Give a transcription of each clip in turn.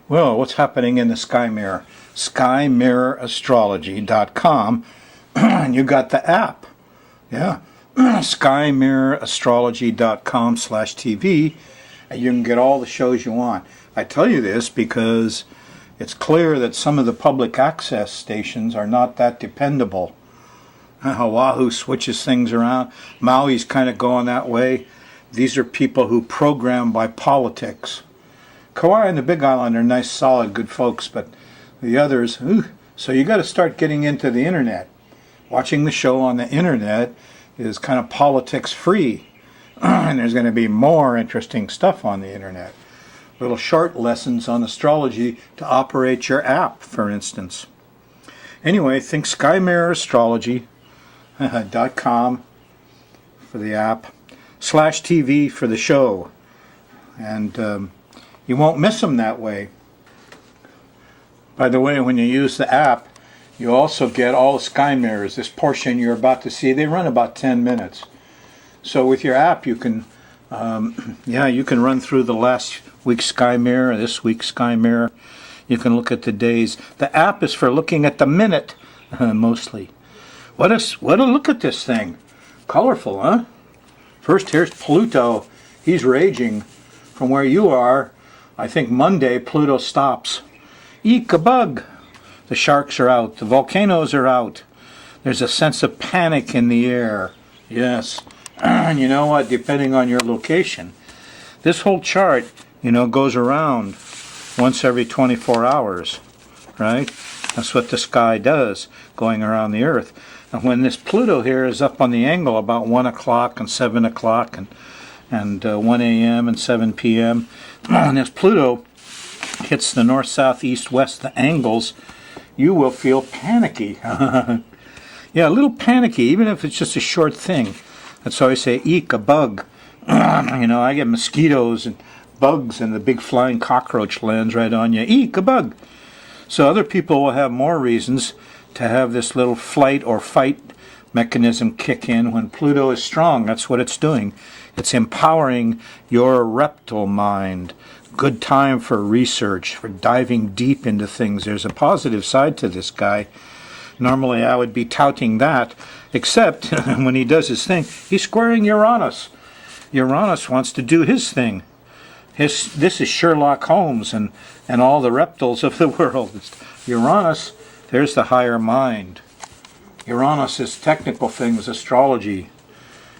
Well, what's happening in the Sky Mirror? SkyMirrorAstrology.com, and you got the app. Yeah, SkyMirrorAstrology.com/TV, and you can get all the shows you want. I tell you this because it's clear that some of the public access stations are not that dependable. Oahu switches things around. Maui's kind of going that way. These are people who program by politics. Kauai and the Big Island are nice, solid, good folks, but the others, so you got to start getting into the internet. Watching the show on the internet is kind of politics free, and there's going to be more interesting stuff on the internet. Little short lessons on astrology to operate your app, for instance. Anyway, think SkyMirrorAstrology.com for the app, /TV for the show, and you won't miss them that way. By the way, when you use the app, you also get all the sky mirrors. This portion you're about to see, they run about 10 minutes. So with your app, you can, you can run through the last week's sky mirror, this week's sky mirror. You can look at the days. The app is for looking at the minute, mostly. What a look at this thing. Colorful, huh? First, here's Pluto. He's raging from where you are. I think Monday Pluto stops. Eek, a bug. The sharks are out. The volcanoes are out. There's a sense of panic in the air. Yes. And you know what? Depending on your location, this whole chart, goes around once every 24 hours, right? That's what the sky does, going around the Earth. And when this Pluto here is up on the angle about 1 o'clock and 7 o'clock and 1 a.m. and 7 p.m., when this Pluto hits the north, south, east, west, the angles, you will feel panicky. Yeah, a little panicky, even if it's just a short thing. That's why I say, eek, a bug. I get mosquitoes and bugs, and the big flying cockroach lands right on you. Eek, a bug. So other people will have more reasons to have this little flight or fight mechanism kick in when Pluto is strong. That's what it's doing. It's empowering your reptile mind. Good time for research, for diving deep into things. There's a positive side to this guy. Normally I would be touting that, except when he does his thing, he's squaring Uranus. Uranus wants to do his thing. This is Sherlock Holmes and all the reptiles of the world. Uranus, there's the higher mind. Uranus is technical things, astrology.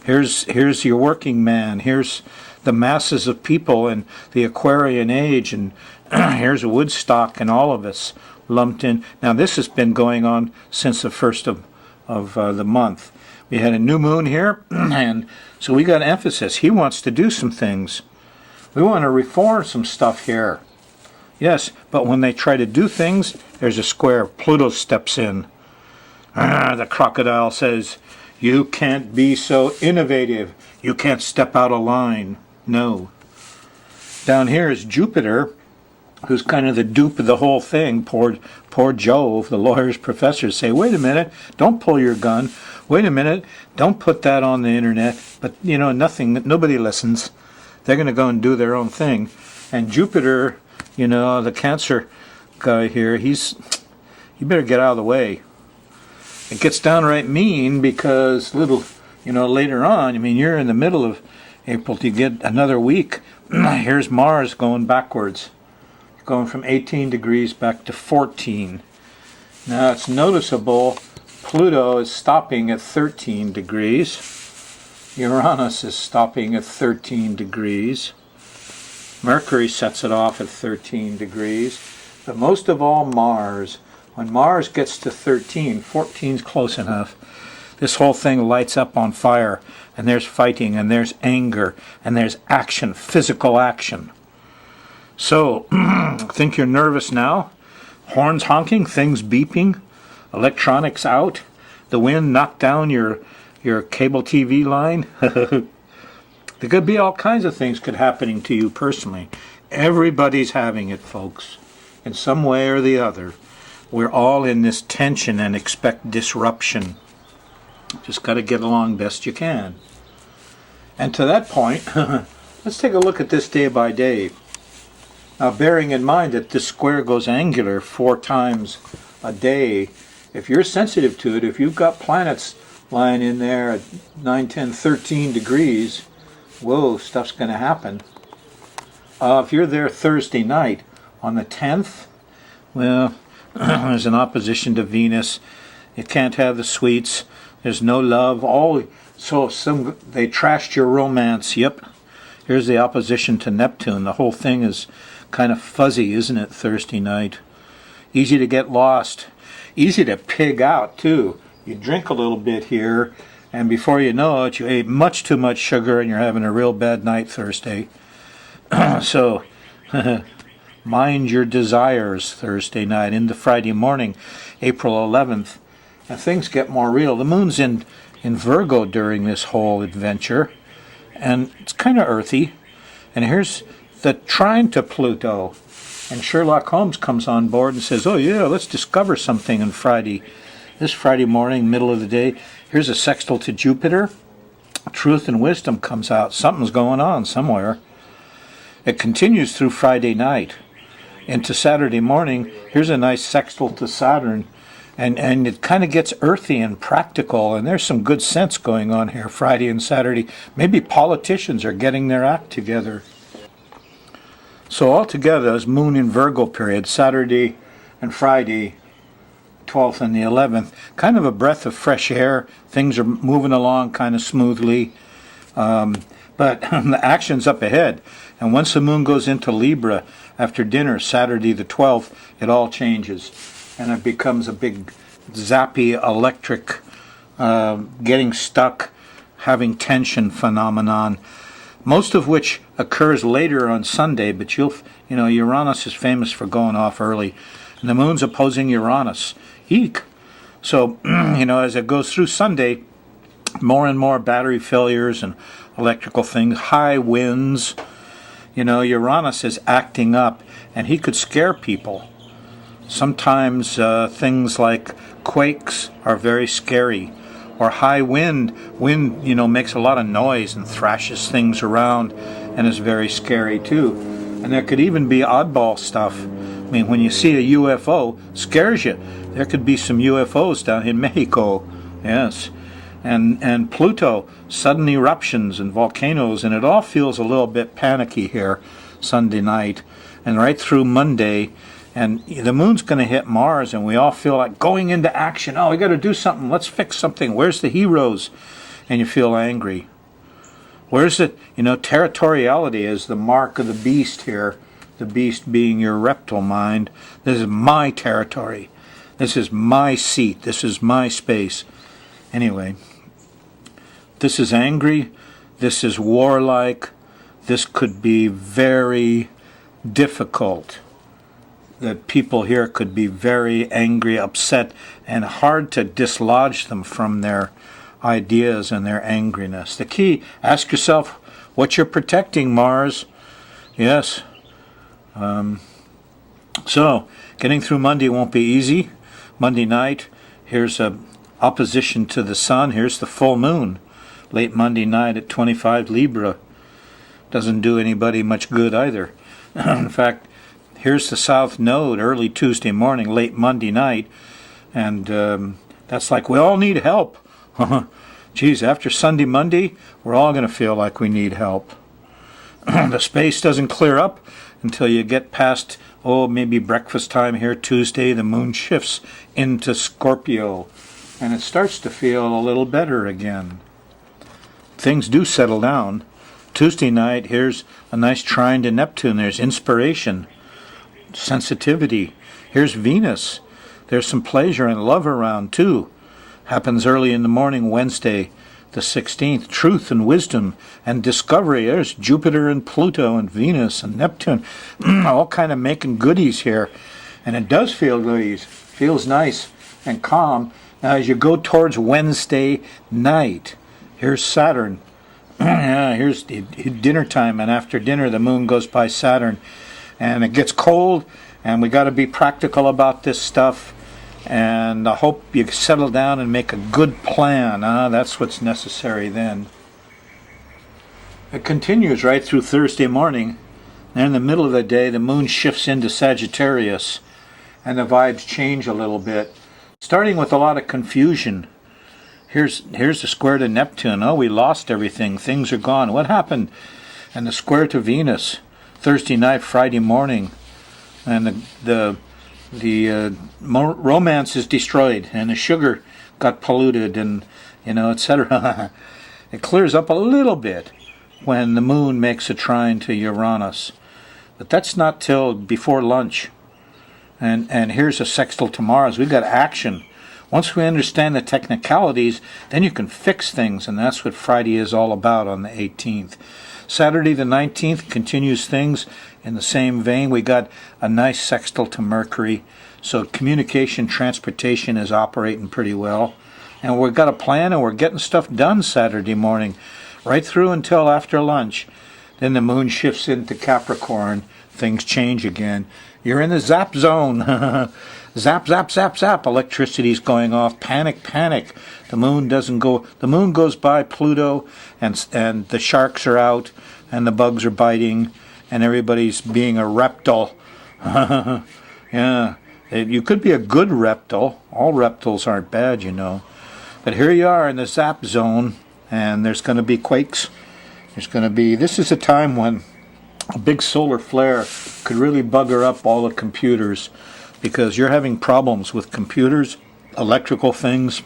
Here's your working man. Here's the masses of people in the Aquarian age, and here's Woodstock and all of us lumped in. Now this has been going on since the first of the month. We had a new moon here, and so we got emphasis. He wants to do some things. We want to reform some stuff here. Yes, but when they try to do things, there's a square. Pluto steps in. The crocodile says, you can't be so innovative. You can't step out of line. No. Down here is Jupiter, who's kind of the dupe of the whole thing. Poor Jove. The lawyers, professors say, wait a minute, don't pull your gun. Wait a minute, don't put that on the internet. But, nobody listens. They're going to go and do their own thing. And Jupiter, the Cancer guy here, you better get out of the way. It gets downright mean because later on, you're in the middle of April, you get another week. Here's Mars going backwards, going from 18 degrees back to 14. Now it's noticeable Pluto is stopping at 13 degrees. Uranus is stopping at 13 degrees. Mercury sets it off at 13 degrees. But most of all, Mars. When Mars gets to 13, 14's close enough, this whole thing lights up on fire, and there's fighting, and there's anger, and there's action, physical action. So, think you're nervous now? Horns honking, things beeping, electronics out, the wind knocked down your cable TV line. There could be all kinds of things could happening to you personally. Everybody's having it, folks, in some way or the other. We're all in this tension and expect disruption. Just got to get along best you can. And to that point, let's take a look at this day by day. Now, bearing in mind that this square goes angular 4 times a day, if you're sensitive to it, if you've got planets lying in there at 9, 10, 13 degrees, whoa, stuff's going to happen. If you're there Thursday night on the 10th, well, there's an opposition to Venus. You can't have the sweets. There's no love. They trashed your romance. Yep. Here's the opposition to Neptune. The whole thing is kind of fuzzy, isn't it, Thursday night? Easy to get lost. Easy to pig out, too. You drink a little bit here, and before you know it, you ate much too much sugar, and you're having a real bad night Thursday. So, mind your desires Thursday night into Friday morning, April 11th, and things get more real. The moon's in Virgo during this whole adventure, and it's kind of earthy. And here's the trine to Pluto, and Sherlock Holmes comes on board and says, oh yeah, let's discover something on Friday. This Friday morning, middle of the day, here's a sextile to Jupiter. Truth and wisdom comes out. Something's going on somewhere. It continues through Friday night into Saturday morning. Here's a nice sextile to Saturn, and it kind of gets earthy and practical, and there's some good sense going on here Friday and Saturday. Maybe politicians are getting their act together. So altogether, this moon in Virgo period, Saturday and Friday, 12th and the 11th, kind of a breath of fresh air. Things are moving along kind of smoothly, but the action's up ahead. And once the moon goes into Libra after dinner, Saturday the 12th, it all changes. And it becomes a big zappy electric, getting stuck, having tension phenomenon, most of which occurs later on Sunday, but Uranus is famous for going off early. And the moon's opposing Uranus. Eek. So, as it goes through Sunday, more and more battery failures and electrical things, high winds. Uranus is acting up, and he could scare people. Sometimes things like quakes are very scary, or high wind. Wind, makes a lot of noise and thrashes things around, and is very scary too. And there could even be oddball stuff. I mean, when you see a UFO, scares you. There could be some UFOs down in Mexico, yes. And Pluto, sudden eruptions and volcanoes, and it all feels a little bit panicky here Sunday night and right through Monday. And the moon's going to hit Mars, and we all feel like going into action. Oh, we got to do something. Let's fix something. Where's the heroes? And you feel angry. Where's it? Territoriality is the mark of the beast here. The beast being your reptile mind. This is my territory. This is my seat. This is my space. Anyway, this is angry. This is warlike. This could be very difficult. The people here could be very angry, upset, and hard to dislodge them from their ideas and their angriness. The key, ask yourself what you're protecting, Mars. Yes. So, getting through Monday won't be easy. Monday night, here's a opposition to the sun. Here's the full moon, late Monday night at 25 Libra. Doesn't do anybody much good either. In fact, here's the south node early Tuesday morning, late Monday night, and that's like we all need help. Geez, after Sunday, Monday, we're all going to feel like we need help. The space doesn't clear up until you get past, maybe breakfast time here Tuesday. The moon shifts into Scorpio, and it starts to feel a little better again. Things do settle down. Tuesday night, here's a nice trine to Neptune. There's inspiration, sensitivity. Here's Venus. There's some pleasure and love around, too. Happens early in the morning, Wednesday, the 16th. Truth and wisdom and discovery. There's Jupiter and Pluto and Venus and Neptune. All kind of making goodies here. And it does feel goodies. Feels nice and calm. Now, as you go towards Wednesday night, here's Saturn. Here's dinner time, and after dinner, the moon goes by Saturn. And it gets cold, and we got to be practical about this stuff. And I hope you settle down and make a good plan. That's what's necessary then. It continues right through Thursday morning. And in the middle of the day, the moon shifts into Sagittarius, and the vibes change a little bit, starting with a lot of confusion. Here's the square to Neptune. Oh, we lost everything. Things are gone. What happened? And the square to Venus, Thursday night, Friday morning, and the romance is destroyed, and the sugar got polluted, and etc. It clears up a little bit when the moon makes a trine to Uranus, but that's not till before lunch. And here's a sextile to Mars. We've got action. Once we understand the technicalities, then you can fix things, and that's what Friday is all about on the 18th. Saturday the 19th continues things in the same vein. We got a nice sextile to Mercury, so communication, transportation is operating pretty well. And we've got a plan, and we're getting stuff done Saturday morning, right through until after lunch. Then the moon shifts into Capricorn. Things change again. You're in the zap zone. Zap, zap, zap, zap. Electricity's going off. Panic, panic. The moon doesn't go. The moon goes by Pluto, and the sharks are out, and the bugs are biting, and everybody's being a reptile. Yeah, you could be a good reptile. All reptiles aren't bad, But here you are in the zap zone, and there's going to be quakes. This is a time when a big solar flare could really bugger up all the computers, because you're having problems with computers, electrical things.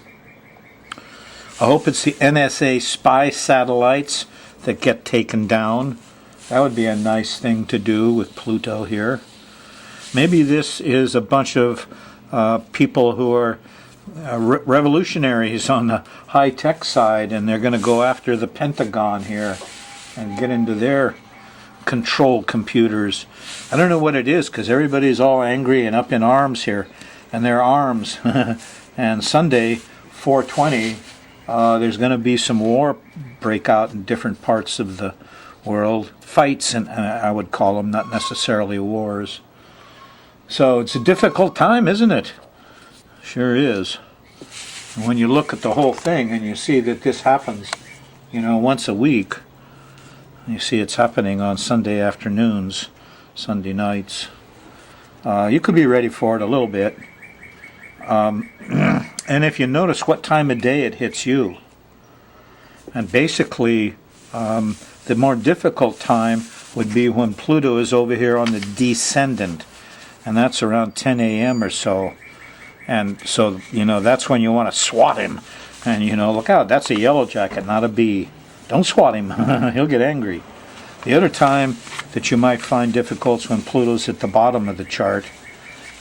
I hope it's the NSA spy satellites that get taken down. That would be a nice thing to do with Pluto here. Maybe this is a bunch of people who are revolutionaries on the high-tech side, and they're going to go after the Pentagon here and get into their control computers. I don't know what it is, because everybody's all angry and up in arms here, and their arms. And Sunday, 4/20, there's going to be some war break out in different parts of the world. Fights, and I would call them, not necessarily wars. So it's a difficult time, isn't it? Sure is. And when you look at the whole thing and you see that this happens, once a week, you see it's happening on Sunday afternoons, Sunday nights. You could be ready for it a little bit. And if you notice what time of day it hits you, and basically the more difficult time would be when Pluto is over here on the descendant, and that's around 10 a.m. or so. And so, that's when you want to swat him. And, look out, that's a yellow jacket, not a bee. Don't swat him. He'll get angry. The other time that you might find difficult is when Pluto's at the bottom of the chart.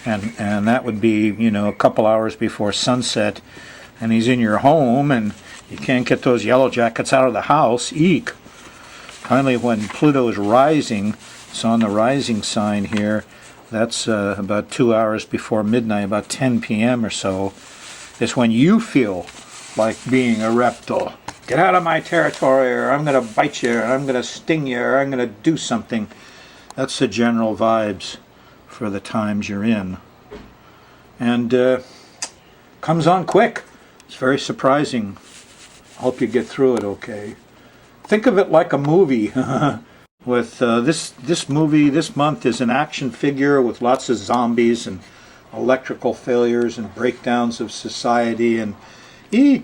And that would be, a couple hours before sunset. And he's in your home, and you can't get those yellow jackets out of the house. Eek. Finally, when Pluto is rising, it's on the rising sign here. That's about 2 hours before midnight, about 10 p.m. or so. Is when you feel like being a reptile. Get out of my territory, or I'm going to bite you, or I'm going to sting you, or I'm going to do something. That's the general vibes for the times you're in. And comes on quick. It's very surprising. I hope you get through it okay. Think of it like a movie. With this movie this month is an action figure with lots of zombies and electrical failures and breakdowns of society, and